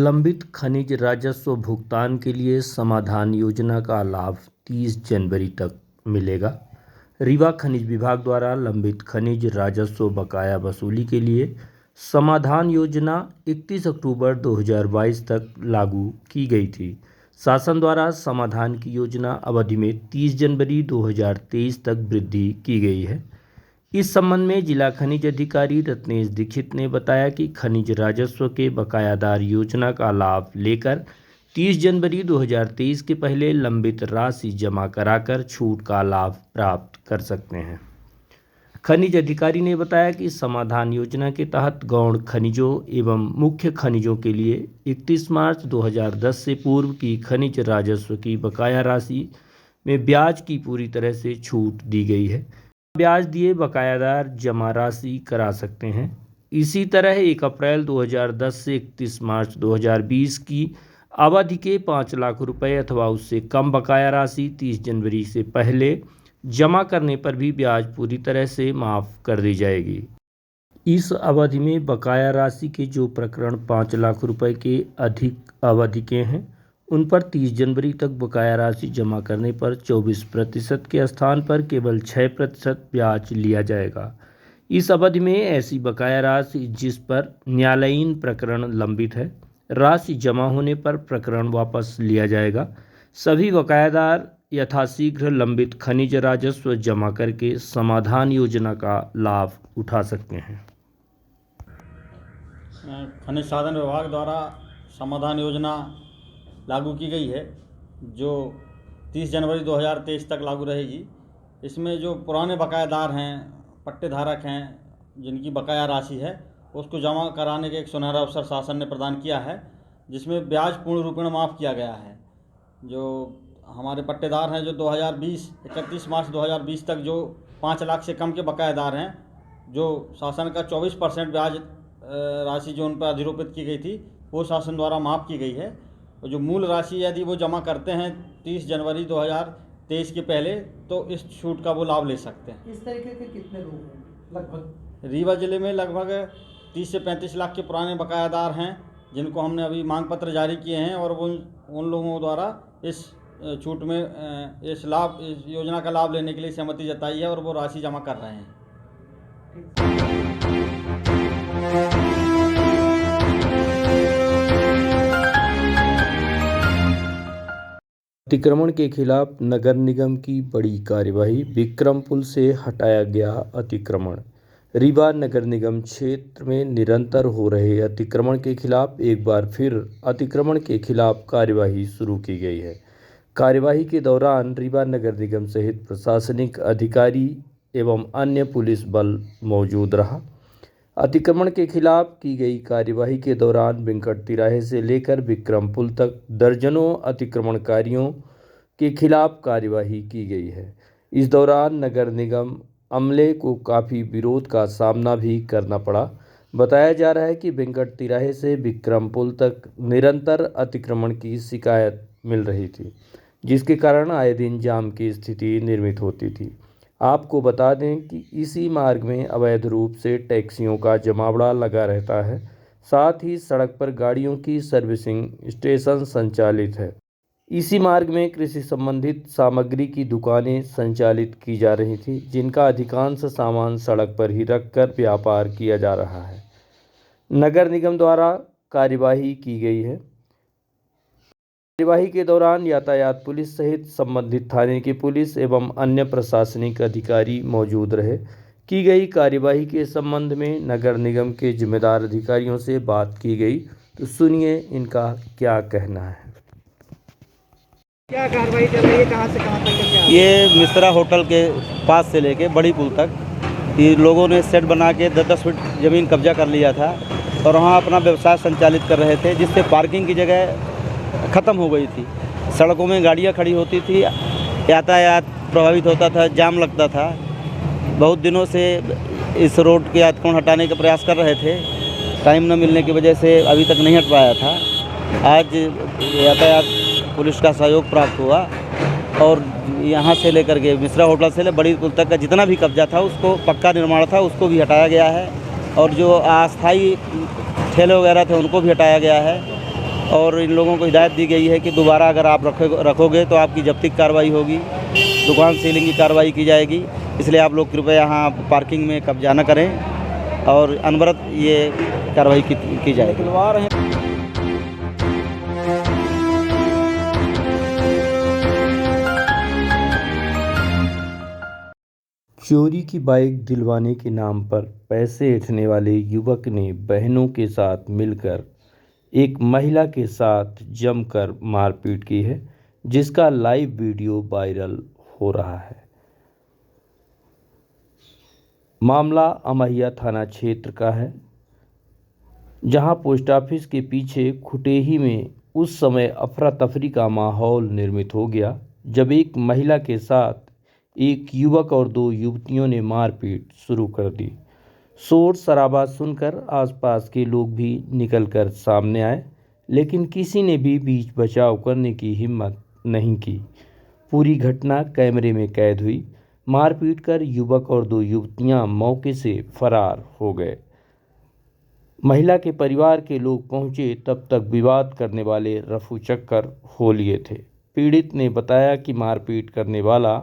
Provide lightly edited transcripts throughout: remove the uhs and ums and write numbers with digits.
लंबित खनिज राजस्व भुगतान के लिए समाधान योजना का लाभ 30 जनवरी तक मिलेगा। रीवा खनिज विभाग द्वारा लंबित खनिज राजस्व बकाया वसूली के लिए समाधान योजना 31 अक्टूबर 2022 तक लागू की गई थी। शासन द्वारा समाधान की योजना अवधि में 30 जनवरी 2023 तक वृद्धि की गई है। इस संबंध में जिला खनिज अधिकारी रत्नेश दीक्षित ने बताया कि खनिज राजस्व के बकायादार योजना का लाभ लेकर 30 जनवरी 2023 के पहले लंबित राशि जमा कराकर छूट का लाभ प्राप्त कर सकते हैं। खनिज अधिकारी ने बताया कि समाधान योजना के तहत गौण खनिजों एवं मुख्य खनिजों के लिए 31 मार्च 2010 से पूर्व की खनिज राजस्व की बकाया राशि में ब्याज की पूरी तरह से छूट दी गई है। ब्याज दिए बकायादार जमा राशि करा सकते हैं। इसी तरह 1 अप्रैल 2010 से 31 मार्च 2020 की अवधि के 5 लाख रुपए अथवा उससे कम बकाया राशि 30 जनवरी से पहले जमा करने पर भी ब्याज पूरी तरह से माफ़ कर दी जाएगी। इस अवधि में बकाया राशि के जो प्रकरण 5 लाख रुपए के अधिक अवधि के हैं उन पर 30 जनवरी तक बकाया राशि जमा करने पर 24% के स्थान पर केवल 6% ब्याज लिया जाएगा। इस अवधि में ऐसी बकाया राशि जिस पर न्यायालयीन प्रकरण लंबित है, राशि जमा होने पर प्रकरण वापस लिया जाएगा। सभी बकायादार यथाशीघ्र लंबित खनिज राजस्व जमा करके समाधान योजना का लाभ उठा सकते हैं। खनिज साधन विभाग द्वारा समाधान योजना लागू की गई है जो 30 जनवरी 2023 तक लागू रहेगी। इसमें जो पुराने बकायादार हैं, पट्टेधारक हैं, जिनकी बकाया राशि है उसको जमा कराने के एक सुनहरा अवसर शासन ने प्रदान किया है, जिसमें ब्याज पूर्ण रूपेण माफ़ किया गया है। जो हमारे पट्टेदार हैं जो 31 मार्च 2020 तक जो 5 लाख से कम के बकायादार हैं, जो शासन का 24% ब्याज राशि जो उन पर अधिरोपित की गई थी वो शासन द्वारा माफ़ की गई है। और जो मूल राशि यदि वो जमा करते हैं 30 जनवरी 2023 के पहले तो इस छूट का वो लाभ ले सकते हैं। इस तरीके के कितने लोग हैं लगभग? रीवा जिले में लगभग 30 से 35 लाख के पुराने बकायादार हैं जिनको हमने अभी मांग पत्र जारी किए हैं और वो उन लोगों द्वारा इस छूट में इस योजना का लाभ लेने के लिए सहमति जताई है और वो राशि जमा कर रहे हैं। अतिक्रमण के खिलाफ नगर निगम की बड़ी कार्यवाही, विक्रम पुल से हटाया गया अतिक्रमण। रीवा नगर निगम क्षेत्र में निरंतर हो रहे अतिक्रमण के खिलाफ एक बार फिर अतिक्रमण के खिलाफ कार्यवाही शुरू की गई है। कार्यवाही के दौरान रीवा नगर निगम सहित प्रशासनिक अधिकारी एवं अन्य पुलिस बल मौजूद रहा। अतिक्रमण के खिलाफ की गई कार्यवाही के दौरान वेंकट तिराहे से लेकर विक्रम पुल तक दर्जनों अतिक्रमणकारियों के खिलाफ कार्यवाही की गई है। इस दौरान नगर निगम अमले को काफ़ी विरोध का सामना भी करना पड़ा। बताया जा रहा है कि वेंकट तिराहे से विक्रम पुल तक निरंतर अतिक्रमण की शिकायत मिल रही थी, जिसके कारण आए दिन जाम की स्थिति निर्मित होती थी। आपको बता दें कि इसी मार्ग में अवैध रूप से टैक्सियों का जमावड़ा लगा रहता है। साथ ही सड़क पर गाड़ियों की सर्विसिंग स्टेशन संचालित है। इसी मार्ग में कृषि संबंधित सामग्री की दुकानें संचालित की जा रही थी, जिनका अधिकांश सामान सड़क पर ही रखकर व्यापार किया जा रहा है। नगर निगम द्वारा कार्यवाही की गई है। कार्यवाही के दौरान यातायात पुलिस सहित संबंधित थाने की पुलिस एवं अन्य प्रशासनिक अधिकारी मौजूद रहे। की गई कार्यवाही के संबंध में नगर निगम के जिम्मेदार अधिकारियों से बात की गई, तो सुनिए इनका क्या कहना है। क्या कार्रवाई चल रही है, कहाँ से कहाँ तक? ये मिश्रा होटल के पास से लेके बड़ी पुल तक ये लोगों ने सेट बना के 10-10 फीट ज़मीन कब्जा कर लिया था और वहाँ अपना व्यवसाय संचालित कर रहे थे, जिससे पार्किंग की जगह ख़त्म हो गई थी। सड़कों में गाड़ियाँ खड़ी होती थी, यातायात प्रभावित होता था, जाम लगता था। बहुत दिनों से इस रोड के अतिक्रमण हटाने का प्रयास कर रहे थे, टाइम न मिलने की वजह से अभी तक नहीं हट पाया था। आज यातायात पुलिस का सहयोग प्राप्त हुआ और यहाँ से लेकर के मिश्रा होटल से बड़ी पुल तक का जितना भी कब्जा था उसको, पक्का निर्माण था उसको भी हटाया गया है और जो अस्थायी ठेले वगैरह थे उनको भी हटाया गया है। और इन लोगों को हिदायत दी गई है कि दोबारा अगर आप रखोगे तो आपकी जब्ती की कार्रवाई होगी, दुकान सीलिंग की कार्रवाई की जाएगी। इसलिए आप लोग कृपया यहाँ पार्किंग में कब्जा न करें और अनवरत ये कार्रवाई की जाएगी। चोरी की बाइक दिलवाने के नाम पर पैसे ऐंठने वाले युवक ने बहनों के साथ मिलकर एक महिला के साथ जमकर मारपीट की है, जिसका लाइव वीडियो वायरल हो रहा है। मामला अमहिया थाना क्षेत्र का है, जहां पोस्ट ऑफिस के पीछे खुटेही में उस समय अफरा तफरी का माहौल निर्मित हो गया जब एक महिला के साथ एक युवक और दो युवतियों ने मारपीट शुरू कर दी। शोर शराबा सुनकर आसपास के लोग भी निकलकर सामने आए, लेकिन किसी ने भी बीच बचाव करने की हिम्मत नहीं की। पूरी घटना कैमरे में कैद हुई। मारपीट कर युवक और दो युवतियां मौके से फरार हो गए। महिला के परिवार के लोग पहुंचे तब तक विवाद करने वाले रफू चक्कर हो लिए थे। पीड़ित ने बताया कि मारपीट करने वाला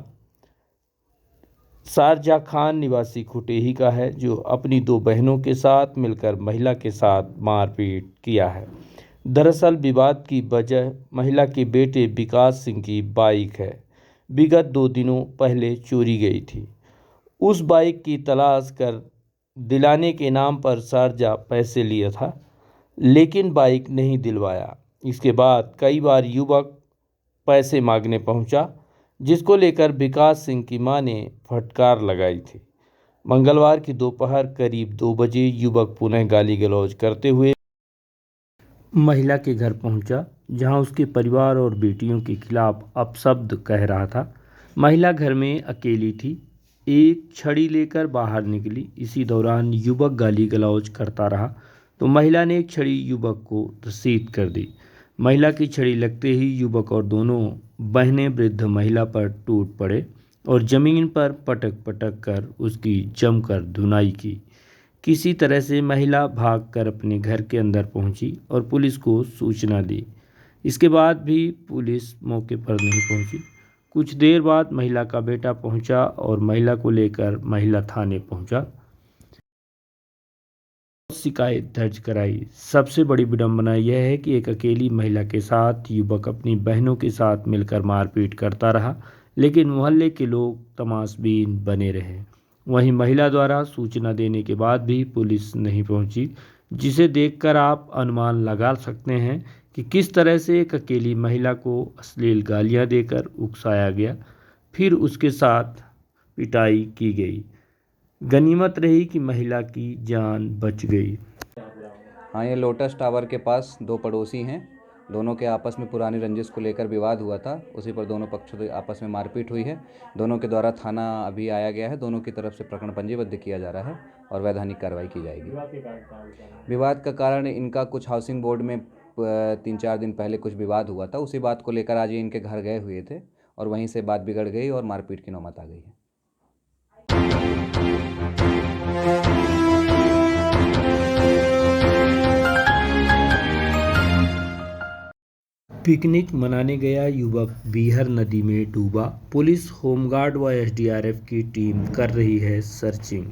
शारजा खान निवासी खुटेही का है, जो अपनी दो बहनों के साथ मिलकर महिला के साथ मारपीट किया है। दरअसल विवाद की वजह महिला के बेटे विकास सिंह की बाइक है। विगत 2 दिनों पहले चोरी गई थी। उस बाइक की तलाश कर दिलाने के नाम पर शारजा पैसे लिया था, लेकिन बाइक नहीं दिलवाया। इसके बाद कई बार युवक पैसे मांगने पहुंचा, जिसको लेकर विकास सिंह की मां ने फटकार लगाई थी। मंगलवार की दोपहर करीब 2 बजे युवक पुनः गाली गलौज करते हुए महिला के घर पहुंचा, जहां उसके परिवार और बेटियों के खिलाफ अपशब्द कह रहा था। महिला घर में अकेली थी। एक छड़ी लेकर बाहर निकली। इसी दौरान युवक गाली गलौज करता रहा तो महिला ने एक छड़ी युवक को रसीद कर दी। महिला की छड़ी लगते ही युवक और दोनों बहनें वृद्ध महिला पर टूट पड़े और जमीन पर पटक पटक कर उसकी जमकर धुनाई की। किसी तरह से महिला भागकर अपने घर के अंदर पहुंची और पुलिस को सूचना दी। इसके बाद भी पुलिस मौके पर नहीं पहुंची। कुछ देर बाद महिला का बेटा पहुंचा और महिला को लेकर महिला थाने पहुंचा, शिकायत दर्ज कराई। सबसे बड़ी विडंबना यह है कि एक अकेली महिला के साथ युवक अपनी बहनों के साथ मिलकर मारपीट करता रहा, लेकिन मोहल्ले के लोग तमाशबीन बने रहे। वहीं महिला द्वारा सूचना देने के बाद भी पुलिस नहीं पहुंची, जिसे देखकर आप अनुमान लगा सकते हैं कि किस तरह से एक अकेली महिला को अश्लील गालियां देकर उकसाया गया, फिर उसके साथ पिटाई की गई। गनीमत रही कि महिला की जान बच गई। हाँ, ये लोटस टावर के पास 2 पड़ोसी हैं। दोनों के आपस में पुरानी रंजिश को लेकर विवाद हुआ था। उसी पर दोनों पक्षों के आपस में मारपीट हुई है। दोनों के द्वारा थाना अभी आया गया है। दोनों की तरफ से प्रकरण पंजीबद्ध किया जा रहा है और वैधानिक कार्रवाई की जाएगी। विवाद का कारण इनका कुछ हाउसिंग बोर्ड में 3-4 दिन पहले कुछ विवाद हुआ था। उसी बात को लेकर आज ये इनके घर गए हुए थे और वहीं से बात बिगड़ गई और मारपीट की नौबत आ गई है। पिकनिक मनाने गया युवक बीहर नदी में डूबा। पुलिस, होमगार्ड व एसडीआरएफ की टीम कर रही है सर्चिंग।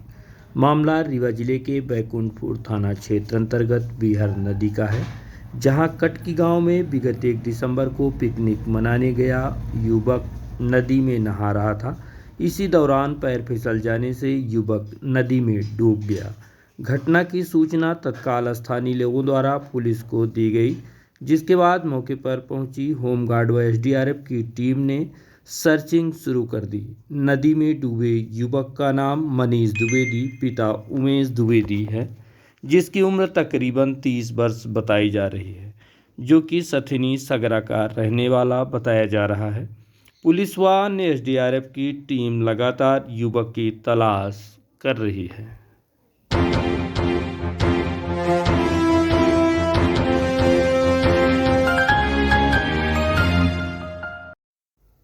मामला रीवा जिले के बैकुंठपुर थाना क्षेत्र अंतर्गत बीहर नदी का है, जहां कटकी गांव में विगत 1 दिसंबर को पिकनिक मनाने गया युवक नदी में नहा रहा था। इसी दौरान पैर फिसल जाने से युवक नदी में डूब गया। घटना की सूचना तत्काल स्थानीय लोगों द्वारा पुलिस को दी गई, जिसके बाद मौके पर पहुंची होमगार्ड व एसडीआरएफ की टीम ने सर्चिंग शुरू कर दी। नदी में डूबे युवक का नाम मनीष द्विवेदी पिता उमेश द्विवेदी है, जिसकी उम्र तकरीबन 30 वर्ष बताई जा रही है, जो कि सथनी सगरा का रहने वाला बताया जा रहा है। पुलिस व अन्य एसडीआरएफ की टीम लगातार युवक की तलाश कर रही है।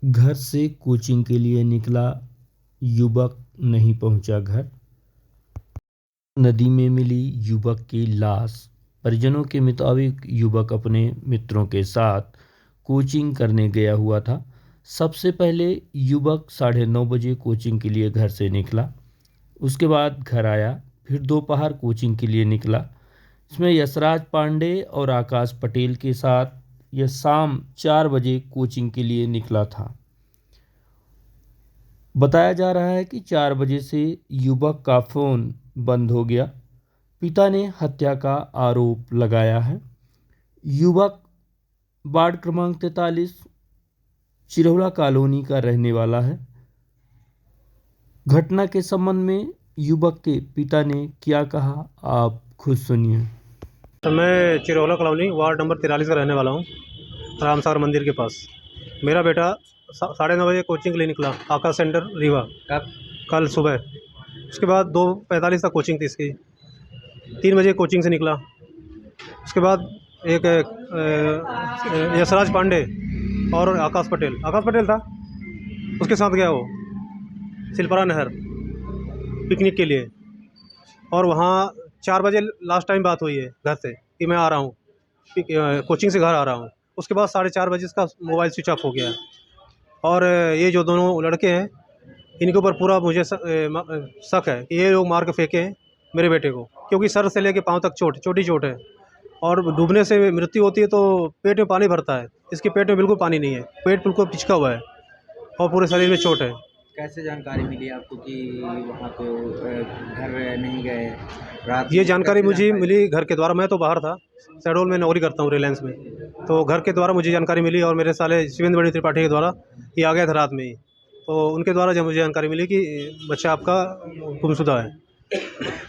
घर से कोचिंग के लिए निकला युवक नहीं पहुंचा घर। नदी में मिली युवक की लाश। परिजनों के मुताबिक युवक अपने मित्रों के साथ कोचिंग करने गया हुआ था। सबसे पहले युवक 9:30 बजे कोचिंग के लिए घर से निकला, उसके बाद घर आया, फिर दोपहर कोचिंग के लिए निकला। इसमें यशराज पांडे और आकाश पटेल के साथ यह शाम 4 बजे कोचिंग के लिए निकला था। बताया जा रहा है कि 4 बजे से युवक का फ़ोन बंद हो गया। पिता ने हत्या का आरोप लगाया है। युवक वार्ड क्रमांक 43 चिरौला कॉलोनी का रहने वाला है। घटना के संबंध में युवक के पिता ने क्या कहा, आप खुद सुनिए। तो मैं चिरौला कॉलोनी वार्ड नंबर 43 का रहने वाला हूँ, रामसागर मंदिर के पास। मेरा बेटा 9:30 बजे कोचिंग के लिए निकला, आकाश सेंटर रीवा। कल सुबह। उसके बाद 2:45 तक कोचिंग थी इसकी। 3 बजे कोचिंग से निकला। उसके बाद एक यशराज पांडे और आकाश पटेल था, उसके साथ गया वो सिलपरा नहर पिकनिक के लिए। और वहाँ 4 बजे लास्ट टाइम बात हुई है घर से कि मैं आ रहा हूँ, कोचिंग से घर आ रहा हूँ। उसके बाद 4:30 बजे इसका मोबाइल स्विच ऑफ हो गया। और ये जो दोनों लड़के हैं, इनके ऊपर पूरा मुझे शक है कि ये लोग मार के फेंके हैं मेरे बेटे को, क्योंकि सर से लेके पाँव तक छोटी चोट है। और डूबने से मृत्यु होती है तो पेट में पानी भरता है, इसके पेट में बिल्कुल पानी नहीं है, पेट बिल्कुल पिचका हुआ है और पूरे शरीर में चोट है। कैसे जानकारी मिली आपको कि वहाँ पे घर नहीं गए रात? ये जानकारी मुझे मिली घर के द्वारा। मैं तो बाहर था, शहडोल में नौकरी करता हूँ रिलायंस में, तो घर के द्वारा मुझे जानकारी मिली। और मेरे साले शिवेंद्र बड़ी त्रिपाठी के द्वारा ये आ गया था रात में ही, तो उनके द्वारा जब मुझे जानकारी मिली कि बच्चा आपका गुमशुदा है,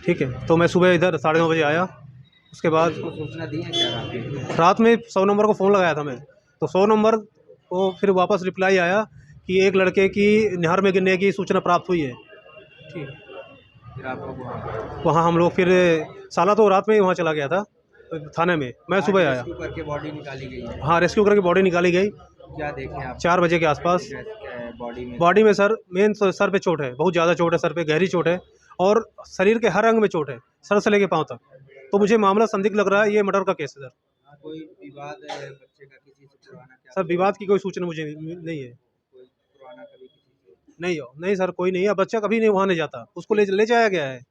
ठीक है, तो मैं सुबह इधर 9:30 बजे आया। उसके बाद सूचना दी है क्या रात में 100 नंबर को फ़ोन लगाया था मैं, तो 100 नंबर को फिर वापस रिप्लाई आया कि एक लड़के की नहर में गिरने की सूचना प्राप्त हुई है। ठीक, फिर आपको वहाँ हम लोग फिर साला तो रात में ही वहाँ चला गया था थाने में। मैं सुबह आया। रेस्क्यू करके बॉडी निकाली गई है? हाँ, रेस्क्यू करके बॉडी निकाली गई क्या देखें आप 4 बजे के आसपास। बॉडी में सर मेन सर पे चोट है, बहुत ज़्यादा चोट है, सर पे गहरी चोट है और शरीर के हर अंग में चोट है, सर से लेके पाँव तक। तो मुझे मामला संदिग्ध लग रहा है, ये मर्डर का केस है सर। कोई विवाद है बच्चे का किसी से पुराना? क्या सर विवाद की कोई सूचना मुझे नहीं है। कोई पुराना कभी किसी से? नहीं सर, कोई नहीं है। बच्चा कभी नहीं वहाँ नहीं जाता, उसको ले जाया गया है।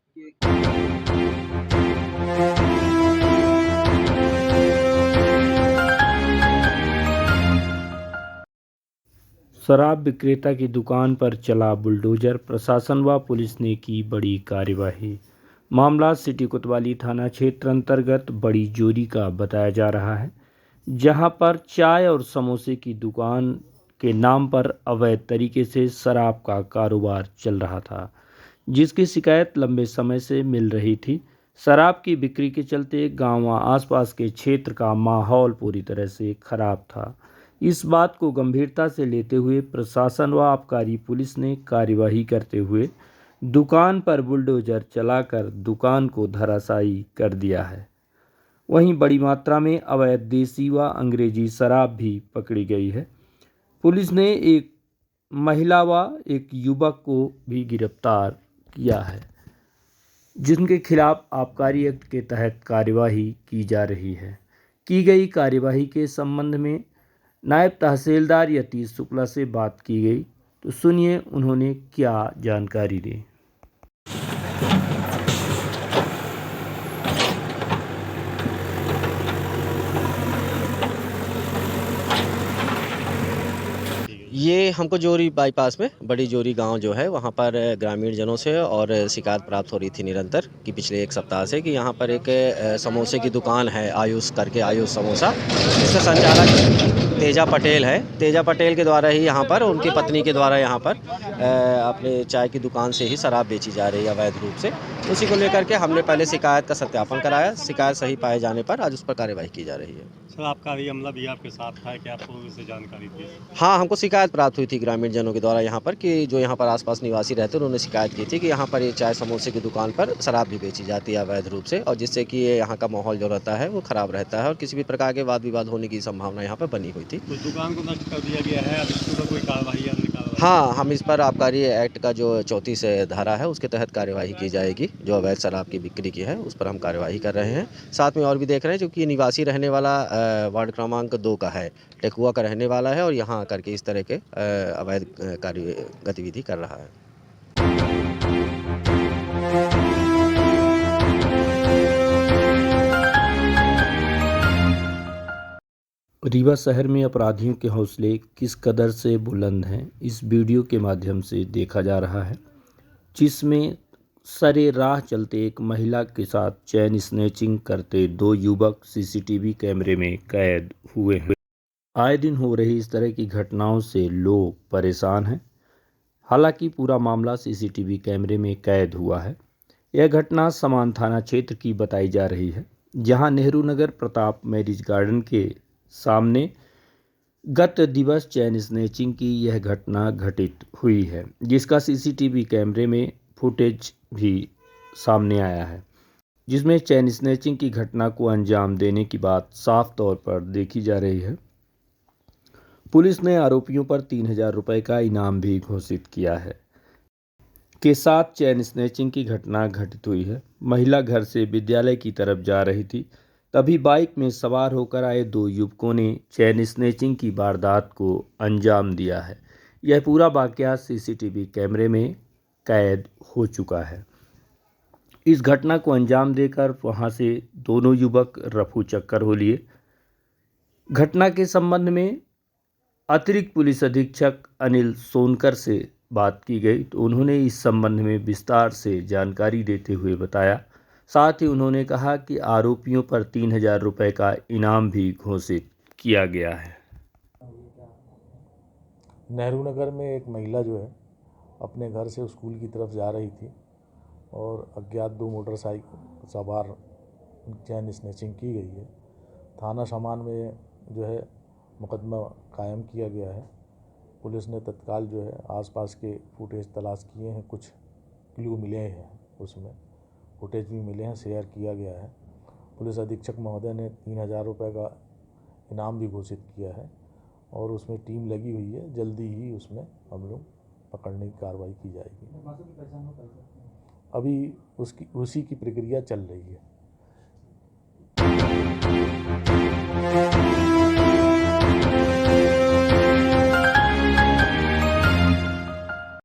शराब विक्रेता की दुकान पर चला बुलडोजर, प्रशासन व पुलिस ने की बड़ी कार्यवाही। मामला सिटी कोतवाली थाना क्षेत्र अंतर्गत बड़ी जोरी का बताया जा रहा है, जहां पर चाय और समोसे की दुकान के नाम पर अवैध तरीके से शराब का कारोबार चल रहा था, जिसकी शिकायत लंबे समय से मिल रही थी। शराब की बिक्री के चलते गांव व आसपास के क्षेत्र का माहौल पूरी तरह से खराब था। इस बात को गंभीरता से लेते हुए प्रशासन व आबकारी पुलिस ने कार्यवाही करते हुए दुकान पर बुलडोजर चलाकर दुकान को धराशायी कर दिया है। वहीं बड़ी मात्रा में अवैध देसी व अंग्रेजी शराब भी पकड़ी गई है। पुलिस ने एक महिला व एक युवक को भी गिरफ्तार किया है, जिनके खिलाफ आबकारी एक्ट के तहत कार्यवाही की जा रही है। की गई कार्यवाही के संबंध में नायब तहसीलदार यतीश शुक्ला से बात की गई, तो सुनिए उन्होंने क्या जानकारी दी। ये हमको जोरी बाईपास में बड़ी जोरी गांव जो है वहाँ पर ग्रामीण जनों से और शिकायत प्राप्त हो रही थी निरंतर कि पिछले 1 सप्ताह से कि यहाँ पर एक समोसे की दुकान है, आयुष करके, आयुष समोसा, जिसका संचालक तेजा पटेल है। तेजा पटेल के द्वारा ही यहाँ पर, उनकी पत्नी के द्वारा यहाँ पर अपने चाय की दुकान से ही शराब बेची जा रही है अवैध रूप से। उसी को लेकर के हमने पहले शिकायत का सत्यापन कराया। शिकायत सही पाए जाने पर आज उस पर कार्यवाही की जा रही है। सर आपका भी अमला भी आपके साथ था, क्या आपको उससे जानकारी थी? हाँ, हमको शिकायत प्राप्त हुई थी ग्रामीण जनों के द्वारा यहाँ पर कि जो यहाँ पर आसपास निवासी रहते हैं, उन्होंने शिकायत की थी कि यहाँ पर ये चाय समोसे की दुकान पर शराब भी बेची जाती है अवैध रूप से, और जिससे कि ये यहाँ का माहौल जो रहता है वो ख़राब रहता है और किसी भी प्रकार के वाद विवाद होने की संभावना यहाँ पर बनी हुई थी। तो दुकान को नष्ट कर दिया गया है, अब इस पर कोई कार्रवाई? हाँ, हम इस पर आबकारी एक्ट का जो 34 धारा है उसके तहत कार्यवाही की जाएगी। जो अवैध शराब की बिक्री की है उस पर हम कार्यवाही कर रहे हैं। साथ में और भी देख रहे हैं, चूँकि निवासी रहने वाला वार्ड क्रमांक 2 का है, टेकुआ का रहने वाला है और यहाँ आकर के इस तरह के अवैध कार्य गतिविधि कर रहा है। रीवा शहर में अपराधियों के हौसले किस कदर से बुलंद हैं, इस वीडियो के माध्यम से देखा जा रहा है, जिसमें सरेराह चलते एक महिला के साथ चैन स्नैचिंग करते 2 युवक सीसीटीवी कैमरे में कैद हुए हैं। आए दिन हो रही इस तरह की घटनाओं से लोग परेशान हैं। हालांकि पूरा मामला सीसीटीवी कैमरे में कैद हुआ है। यह घटना समान थाना क्षेत्र की बताई जा रही है, जहां नेहरू नगर प्रताप मैरिज गार्डन के सामने गत दिवस चैन स्नैचिंग की यह घटना घटित हुई है, जिसका सीसीटीवी कैमरे में फुटेज भी सामने आया है, जिसमें चैन स्नैचिंग की घटना को अंजाम देने की बात साफ तौर पर देखी जा रही है। पुलिस ने आरोपियों पर 3000 रुपये का इनाम भी घोषित किया है। के साथ चैन स्नैचिंग की घटना घटित हुई है। महिला घर से विद्यालय की तरफ जा रही थी, तभी बाइक में सवार होकर आए 2 युवकों ने चैन स्नैचिंग की वारदात को अंजाम दिया है। यह पूरा वाकया सीसीटीवी कैमरे में कैद हो चुका है। इस घटना को अंजाम देकर वहां से दोनों युवक रफू चक्कर हो लिए। घटना के संबंध में अतिरिक्त पुलिस अधीक्षक अनिल सोनकर से बात की गई तो उन्होंने इस संबंध में विस्तार से जानकारी देते हुए बताया। साथ ही उन्होंने कहा कि आरोपियों पर 3000 रुपये का इनाम भी घोषित किया गया है। नेहरू नगर में एक महिला जो है अपने घर से स्कूल की तरफ जा रही थी और अज्ञात 2 मोटरसाइकिल सवार चैन स्नैचिंग की गई है। थाना सामान में जो है मुकदमा कायम किया गया है। पुलिस ने तत्काल जो है आसपास के फुटेज तलाश किए हैं, कुछ क्लू मिले हैं, उसमें फुटेज भी मिले हैं, शेयर किया गया है। पुलिस अधीक्षक महोदय ने 3000 रुपये का इनाम भी घोषित किया है और उसमें टीम लगी हुई है। जल्दी ही उसमें हम लोग पकड़ने की कार्रवाई की जाएगी। अभी उसी की प्रक्रिया चल रही है।